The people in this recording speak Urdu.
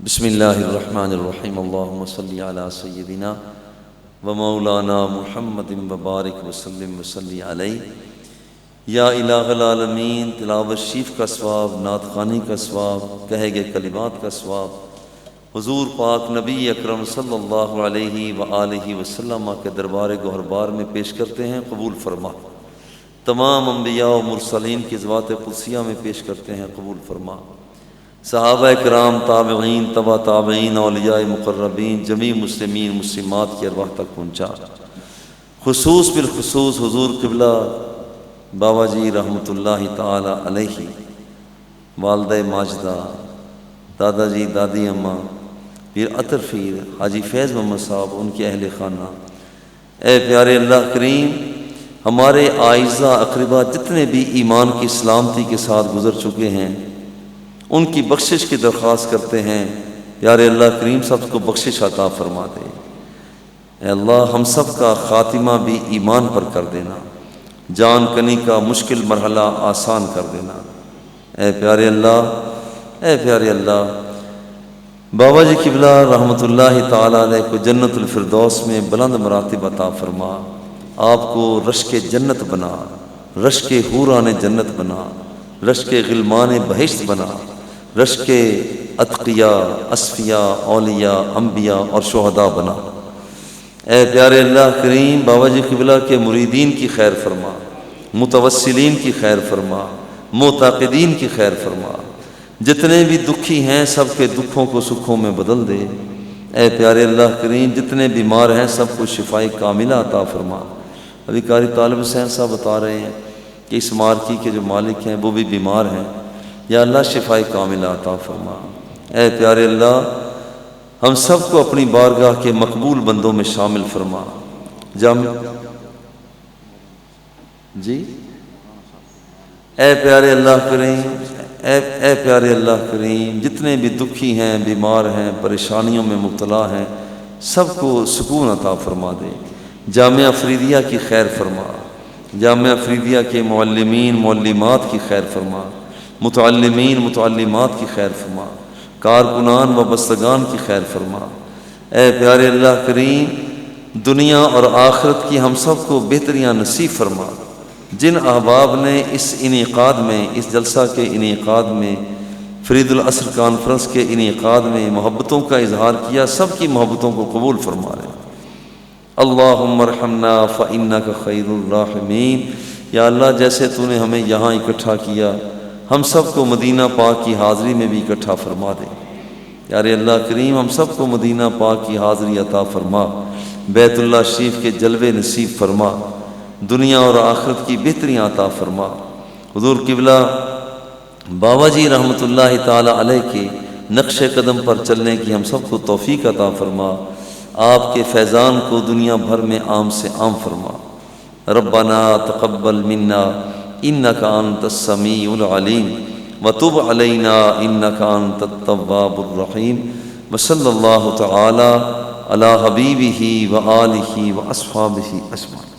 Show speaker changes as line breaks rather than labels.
بسم اللہ الرحمن الرحیم اللہم صلی علی سیدنا و مولانا محمد وبارک وسلم وصلی علیہ۔ یا الہ العالمین، تلاوت شریف کا ثواب، نعت خوانی کا ثواب، کہے گئے کلمات کا ثواب حضور پاک نبی اکرم صلی اللہ علیہ وآلہ وسلم کے دربار گوہربار میں پیش کرتے ہیں، قبول فرما۔ تمام انبیاء و مرسلین کی ذوات قدسیہ میں پیش کرتے ہیں، قبول فرما۔ صحابہ کرام، تابعین، تبع تابعین، اولیاء مقربین، جمیع مسلمین مسلمات کی ارواح تک پہنچا۔ خصوص بالخصوص حضور قبلہ بابا جی رحمۃ اللہ تعالی علیہ، والدہ ماجدہ، دادا جی، دادی اماں، پیر عطر پیر، حاجی فیض محمد صاحب، ان کے اہل خانہ، اے پیارے اللہ کریم، ہمارے اعزاء اقربا جتنے بھی ایمان کی سلامتی کے ساتھ گزر چکے ہیں، ان کی بخشش کی درخواست کرتے ہیں۔ پیارے اللہ کریم سب کو بخشش عطا فرما دے۔ اے اللہ ہم سب کا خاتمہ بھی ایمان پر کر دینا، جان کنی کا مشکل مرحلہ آسان کر دینا۔ اے پیارے اللہ، اے پیارے اللہ، بابا جی قبلہ رحمۃ اللہ تعالی علیہ کو جنت الفردوس میں بلند مراتب عطا فرما، آپ کو رشک جنت بنا، رشک حوران جنت بنا، رشک غلمان بہشت بنا، رشک اتقیاء، اصفیاء، اولیاء، انبیاء اور شہداء بنا۔ اے پیارے اللہ کریم، بابا جی قبلہ کے مریدین کی خیر فرما، متوسلین کی خیر فرما، معتقدین کی خیر فرما، جتنے بھی دکھی ہیں سب کے دکھوں کو سکھوں میں بدل دے۔ اے پیارے اللہ کریم، جتنے بیمار ہیں سب کو شفاء کاملہ عطا فرما۔ ابھی قاری طالب حسین صاحب بتا رہے ہیں کہ اس مارکی کے جو مالک ہیں وہ بھی بیمار ہیں، یا اللہ شفاء کاملہ عطا فرما۔ اے پیارے اللہ، ہم سب کو اپنی بارگاہ کے مقبول بندوں میں شامل فرما۔ جی اے پیارے اللہ کریم، اے پیارے اللہ کریم، جتنے بھی دکھی ہیں، بیمار ہیں، پریشانیوں میں مبتلا ہیں، سب کو سکون عطا فرما دے۔ جامعہ افریدیہ کی خیر فرما، جامعہ افریدیہ کے معلمین معلمات کی خیر فرما، متعلمین متعلمات کی خیر فرما، کارکنان و بستگان کی خیر فرما۔ اے پیارے اللہ کریم، دنیا اور آخرت کی ہم سب کو بہتریاں نصیب فرما۔ جن احباب نے اس انعقاد میں، اس جلسہ کے انعقاد میں، فرید العصر کانفرنس کے انعقاد میں محبتوں کا اظہار کیا، سب کی محبتوں کو قبول فرما لے۔ اللہم ارحمنا فإنک خیر الراحمین۔ یا اللہ، جیسے تو نے ہمیں یہاں اکٹھا کیا، ہم سب کو مدینہ پاک کی حاضری میں بھی اکٹھا فرما دے۔ پیارے اللہ کریم، ہم سب کو مدینہ پاک کی حاضری عطا فرما، بیت اللہ شریف کے جلوے نصیب فرما، دنیا اور آخرت کی بہتریاں عطا فرما۔ حضور قبلہ بابا جی رحمۃ اللہ تعالی علیہ کے نقش قدم پر چلنے کی ہم سب کو توفیق عطا فرما، آپ کے فیضان کو دنیا بھر میں عام سے عام فرما۔ ربنا تقبل منا انک انت السمیع العلیم وتب علینا انک انت التواب الرحیم، وصلی اللہ تعالی علی حبیبہ وآلہ واصحابہ اجمعین۔